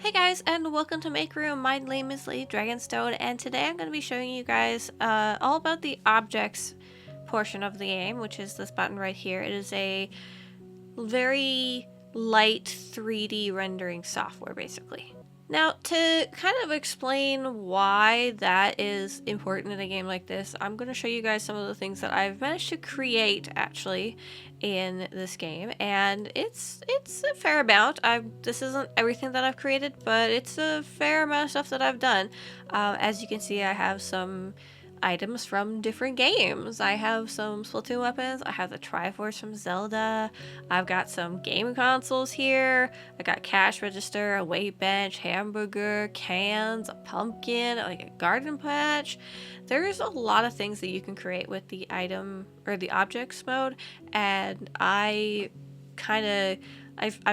Hey guys, and welcome to MakeRoom. My name is Lady Dragonstone, and today I'm going to be showing you guys all about the objects portion of the game, which is this button right here. It is a very light 3D rendering software, basically. Now, to kind of explain why that is important in a game like this, I'm going to show you guys some of the things that I've managed to create, actually, in this game, and it's a fair amount. This isn't everything that I've created, but it's a fair amount of stuff that I've done. As you can see, I have some items from different games. I have some Splatoon weapons. I have the Triforce from Zelda. I've got some game consoles here. I got cash register, a weight bench, hamburger, cans, a pumpkin, like a garden patch. There's a lot of things that you can create with the item or the objects mode, and I've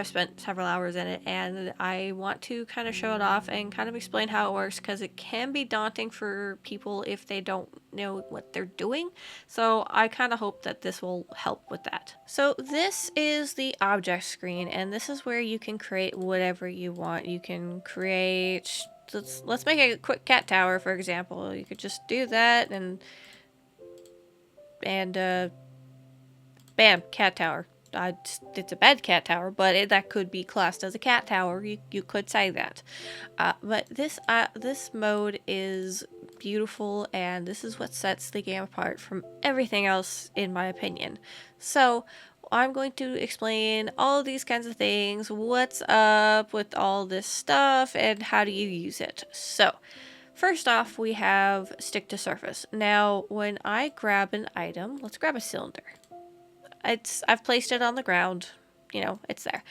spent several hours in it, and I want to kind of show it off and kind of explain how it works, because it can be daunting for people if they don't know what they're doing. So I kind of hope that this will help with that. So this is the object screen, and this is where you can create whatever you want. You can create, let's make a quick cat tower, for example. You could just do that and bam, cat tower. It's a bed cat tower, but that could be classed as a cat tower. You could say that. But this mode is beautiful, and this is what sets the game apart from everything else, in my opinion. So I'm going to explain all of these kinds of things, what's up with all this stuff, and how do you use it. So first off, we have stick to surface. Now, when I grab an item, let's grab a cylinder. I've placed it on the ground, it's there.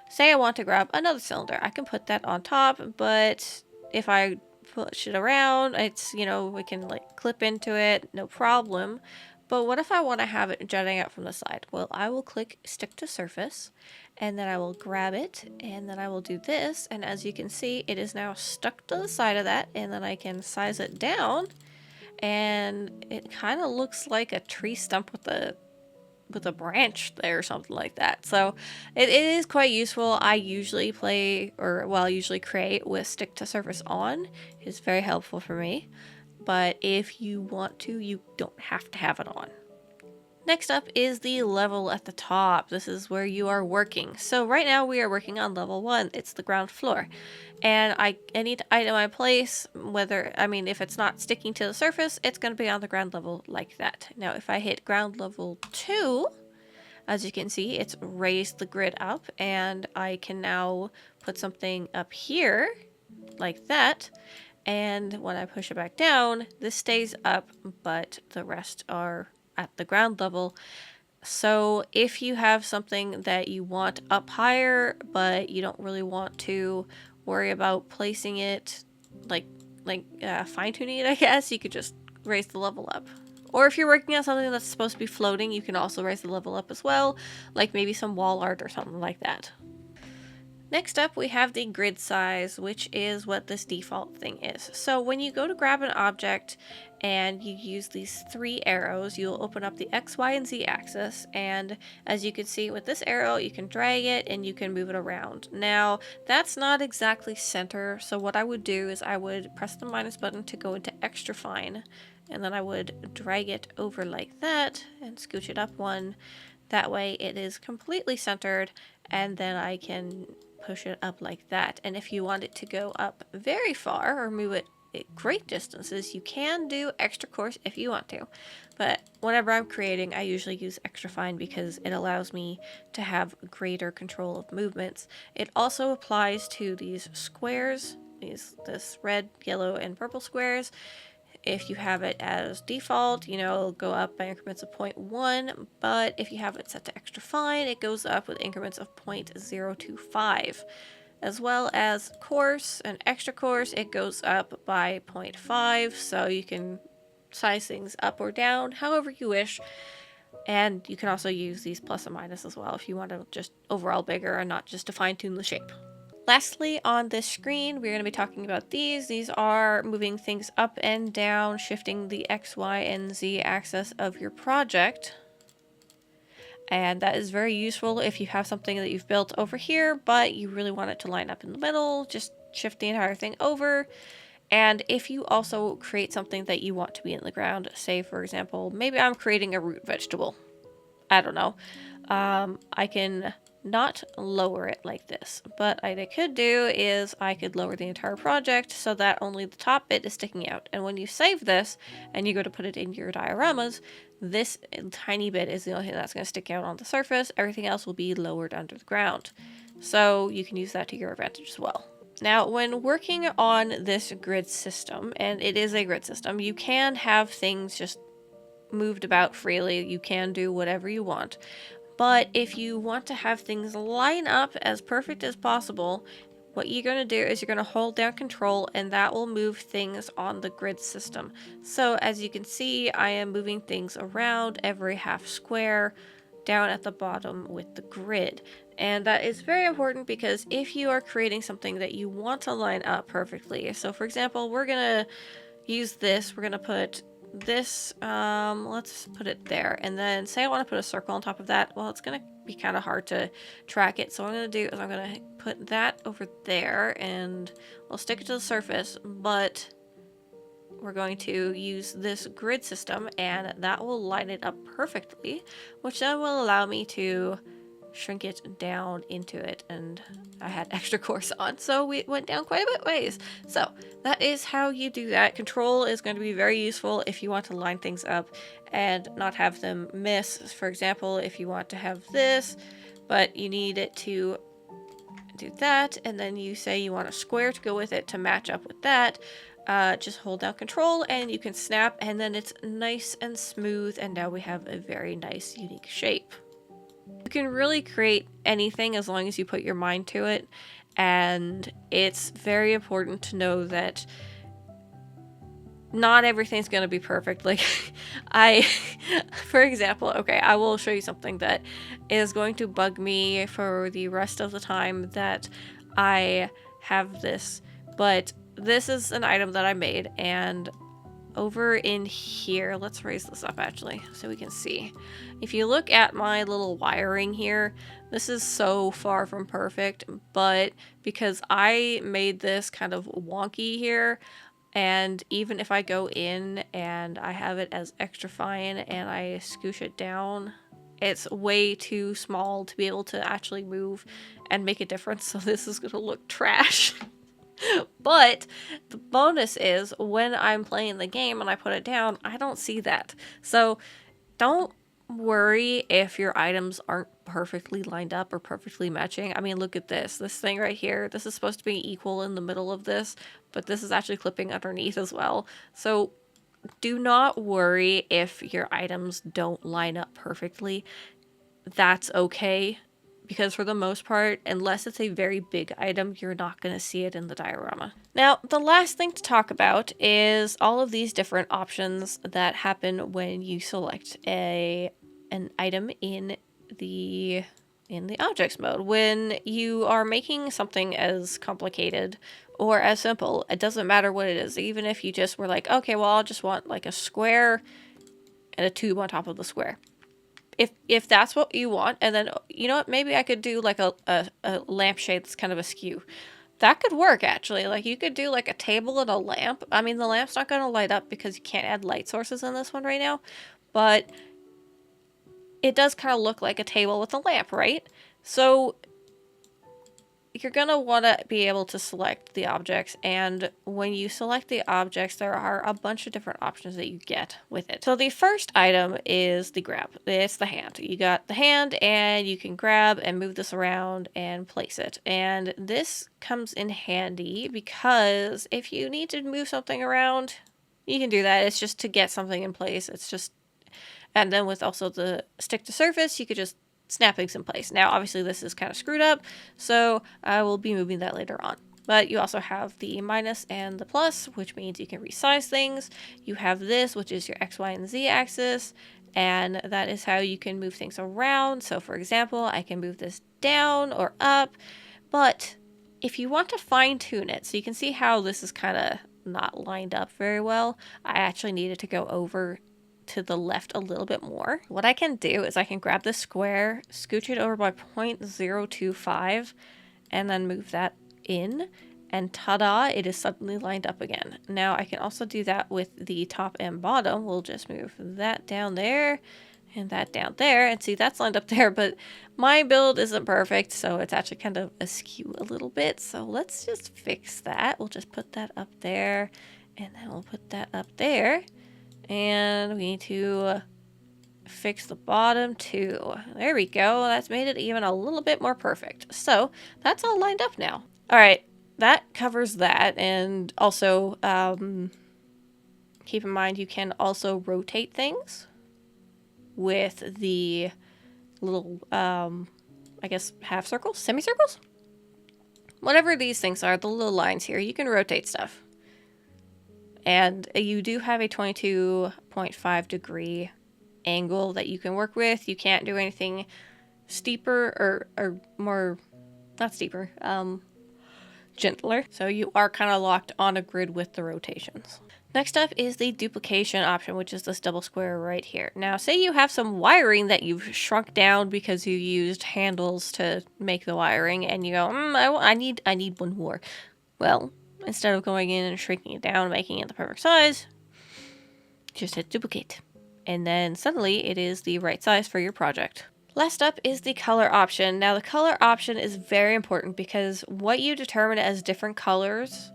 Say I want to grab another cylinder, I can put that on top, but if I push it around, we can like clip into it, no problem. But what if I want to have it jutting out from the side? Well, I will click stick to surface, and then I will grab it, and then I will do this, and as you can see, it is now stuck to the side of that, and then I can size it down, and it kind of looks like a tree stump with a branch there or something like that. So it is quite useful. I usually create with stick to surface on. It's very helpful for me. But if you want to, you don't have to have it on. Next up is the level at the top. This is where you are working. So right now we are working on level 1. It's the ground floor. And any item I place, if it's not sticking to the surface, it's going to be on the ground level like that. Now if I hit ground level 2, as you can see, it's raised the grid up, and I can now put something up here like that. And when I push it back down, this stays up, but the rest are at the ground level. So if you have something that you want up higher, but you don't really want to worry about placing it fine-tuning it, I guess, you could just raise the level up. Or if you're working on something that's supposed to be floating, you can also raise the level up as well, like maybe some wall art or something like that. Next up, we have the grid size, which is what this default thing is. So when you go to grab an object and you use these 3 arrows, you'll open up the X, Y, and Z axis. And as you can see with this arrow, you can drag it and you can move it around. Now, that's not exactly center. So what I would do is I would press the minus button to go into extra fine. And then I would drag it over like that and scooch it up 1. That way it is completely centered, and then I can push it up like that. And if you want it to go up very far or move it at great distances, you can do extra coarse if you want to. But whenever I'm creating, I usually use extra fine because it allows me to have greater control of movements. It also applies to these squares, this red, yellow, and purple squares. If you have it as default, it'll go up by increments of 0.1, but if you have it set to extra fine, it goes up with increments of 0.025. As well as coarse and extra coarse, it goes up by 0.5, so you can size things up or down however you wish. And you can also use these plus and minus as well if you want to just overall bigger and not just to fine-tune the shape. Lastly, on this screen, we're going to be talking about these. These are moving things up and down, shifting the X, Y, and Z axis of your project. And that is very useful if you have something that you've built over here, but you really want it to line up in the middle. Just shift the entire thing over. And if you also create something that you want to be in the ground, say for example, maybe I'm creating a root vegetable. I don't know. I can not lower it like this, but what I could do is I could lower the entire project so that only the top bit is sticking out. And when you save this and you go to put it in your dioramas, this tiny bit is the only thing that's going to stick out on the surface. Everything else will be lowered under the ground. So you can use that to your advantage as well. Now, when working on this grid system, and it is a grid system, you can have things just moved about freely. You can do whatever you want. But if you want to have things line up as perfect as possible, what you're going to do is you're going to hold down control, and that will move things on the grid system. So as you can see, I am moving things around every half square down at the bottom with the grid. And that is very important because if you are creating something that you want to line up perfectly, so for example, we're going to use this, we're going to put this, let's put it there, and then say I want to put a circle on top of that. Well, it's going to be kind of hard to track it, so what I'm going to do is I'm going to put that over there, and we'll stick it to the surface, but we're going to use this grid system, and that will line it up perfectly, which then will allow me to shrink it down into it. And I had extra course on, so we went down quite a bit ways. So that is how you do that. Control is going to be very useful if you want to line things up and not have them miss. For example, if you want to have this, but you need it to do that, and then you say you want a square to go with it to match up with that, just hold down control and you can snap, and then it's nice and smooth, and now we have a very nice unique shape. You can really create anything as long as you put your mind to it, and it's very important to know that not everything's going to be perfect. Like for example, okay, I will show you something that is going to bug me for the rest of the time that I have this, but this is an item that I made, and over in here, let's raise this up actually so we can see. If you look at my little wiring here, this is so far from perfect, but because I made this kind of wonky here, and even if I go in and I have it as extra fine and I scoosh it down, it's way too small to be able to actually move and make a difference, so this is gonna look trash. But the bonus is when I'm playing the game and I put it down, I don't see that. So don't worry if your items aren't perfectly lined up or perfectly matching. I mean, look at this. This thing right here, this is supposed to be equal in the middle of this, but this is actually clipping underneath as well. So do not worry if your items don't line up perfectly. That's okay. Because for the most part, unless it's a very big item, you're not going to see it in the diorama. Now, the last thing to talk about is all of these different options that happen when you select an item in the objects mode. When you are making something as complicated or as simple, it doesn't matter what it is. Even if you just were like, okay, well, I'll just want like a square and a tube on top of the square. If that's what you want, and then, you know what, maybe I could do like a lampshade that's kind of askew. That could work, actually. Like, you could do like a table and a lamp. I mean, the lamp's not going to light up because you can't add light sources in this one right now, but it does kind of look like a table with a lamp, right? So you're going to want to be able to select the objects, and when you select the objects, there are a bunch of different options that you get with it. So the first item is the grab. It's the hand. You got the hand, and you can grab and move this around and place it. And this comes in handy because if you need to move something around, you can do that. It's just to get something in place. It's just, and then with also the stick to surface, you could just snap things in place. Now, obviously, this is kind of screwed up, so I will be moving that later on. But you also have the minus and the plus, which means you can resize things. You have this, which is your X, Y, and Z axis, and that is how you can move things around. So, for example, I can move this down or up, but if you want to fine-tune it, so you can see how this is kind of not lined up very well, I actually needed to go over to the left a little bit more. What I can do is I can grab this square, scooch it over by 0.025, and then move that in. and ta-da, it is suddenly lined up again. Now I can also do that with the top and bottom. We'll just move that down there and that down there, and see, that's lined up there, but my build isn't perfect, so it's actually kind of askew a little bit. So let's just fix that. We'll just put that up there, and then we'll put that up there, and we need to fix the bottom too. There we go. That's made it even a little bit more perfect. So that's all lined up now. All right, that covers that. And also keep in mind you can also rotate things with the little I guess half circles, semicircles, whatever these things are, the little lines here. You can rotate stuff, and you do have a 22.5 degree angle that you can work with. You can't do anything steeper or more, not steeper, gentler. So you are kind of locked on a grid with the rotations. Next up is the duplication option, which is this double square right here. Now, say you have some wiring that you've shrunk down because you used handles to make the wiring, and you go, I need one more. Well, instead of going in and shrinking it down, making it the perfect size, just hit duplicate. And then suddenly it is the right size for your project. Last up is the color option. Now, the color option is very important because what you determine as different colors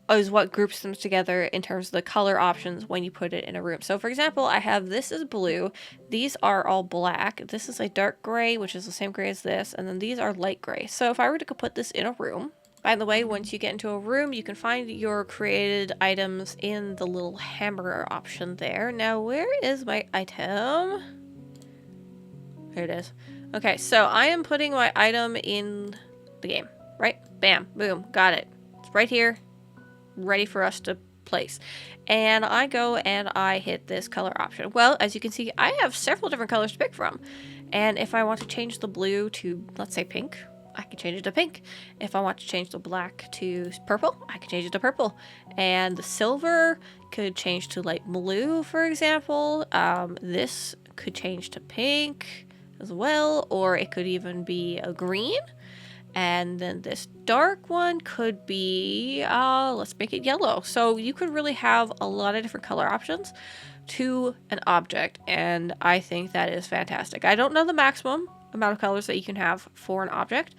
is what groups them together in terms of the color options when you put it in a room. So for example, I have this is blue, these are all black, this is a dark gray, which is the same gray as this, and then these are light gray. So if I were to put this in a room, by the way, once you get into a room, you can find your created items in the little hammer option there. Now, where is my item? There it is. Okay, so I am putting my item in the game, right? Bam, boom, got it. It's right here, ready for us to place. And I go and I hit this color option. Well, as you can see, I have several different colors to pick from. And if I want to change the blue to, let's say, pink, I can change it to pink. If I want to change the black to purple, I can change it to purple. And the silver could change to light blue, for example. This could change to pink as well, or it could even be a green. And then this dark one could be, let's make it yellow. So you could really have a lot of different color options to an object, and I think that is fantastic. I don't know the maximum amount of colors that you can have for an object.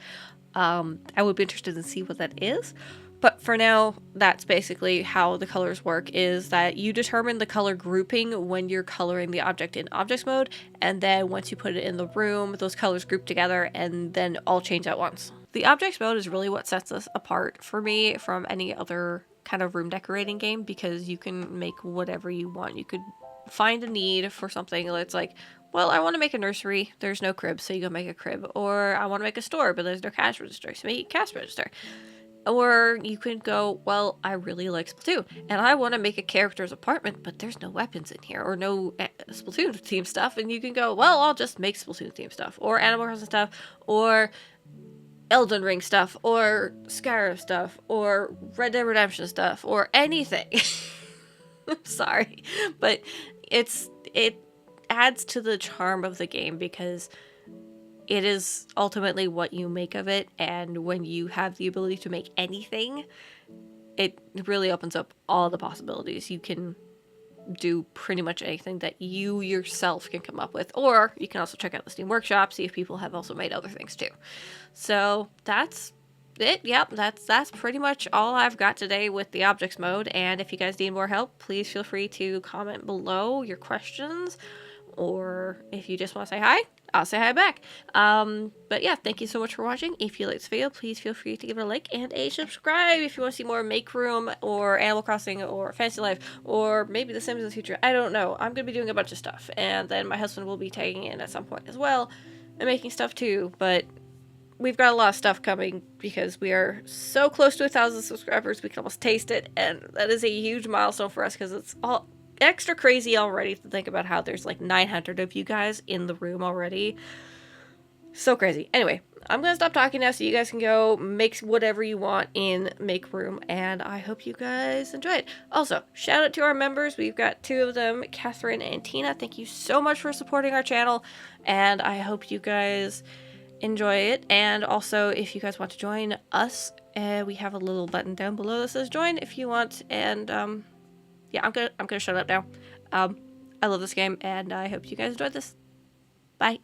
I would be interested in see what that is, but for now, that's basically how the colors work, is that you determine the color grouping when you're coloring the object in objects mode, and then once you put it in the room, those colors group together and then all change at once. The objects mode is really what sets us apart for me from any other kind of room decorating game, because you can make whatever you want. You could find a need for something that's like, well, I want to make a nursery, there's no crib, so you go make a crib. Or I want to make a store, but there's no cash register, so make a cash register. Or you can go, well, I really like Splatoon, and I want to make a character's apartment, but there's no weapons in here, or no Splatoon theme stuff, and you can go, well, I'll just make Splatoon theme stuff, or Animal Crossing stuff, or Elden Ring stuff, or Skyrim stuff, or Red Dead Redemption stuff, or anything. I'm sorry, but it adds to the charm of the game because it is ultimately what you make of it, and when you have the ability to make anything, it really opens up all the possibilities. You can do pretty much anything that you yourself can come up with, or you can also check out the Steam Workshop, see if people have also made other things too. So that's it. Yep, that's pretty much all I've got today with the objects mode, and if you guys need more help, please feel free to comment below your questions, or if you just want to say hi, I'll say hi back. But yeah, thank you so much for watching. If you like this video, please feel free to give it a like and a subscribe if you want to see more MakeRoom or Animal Crossing or Fantasy Life or maybe The Sims in the future. I don't know. I'm going to be doing a bunch of stuff, and then my husband will be tagging in at some point as well and making stuff too, but we've got a lot of stuff coming because we are so close to 1,000 subscribers. We can almost taste it, and that is a huge milestone for us because it's all extra crazy already to think about how there's like 900 of you guys in the room already. So crazy. Anyway, I'm gonna stop talking now so you guys can go make whatever you want in MakeRoom, and I hope you guys enjoy it. Also, shout out to our members. We've got 2 of them, Catherine and Tina. Thank you so much for supporting our channel, and I hope you guys enjoy it. And also, if you guys want to join us, we have a little button down below that says join if you want. And yeah, I'm gonna shut up now. I love this game, and I hope you guys enjoyed this. Bye.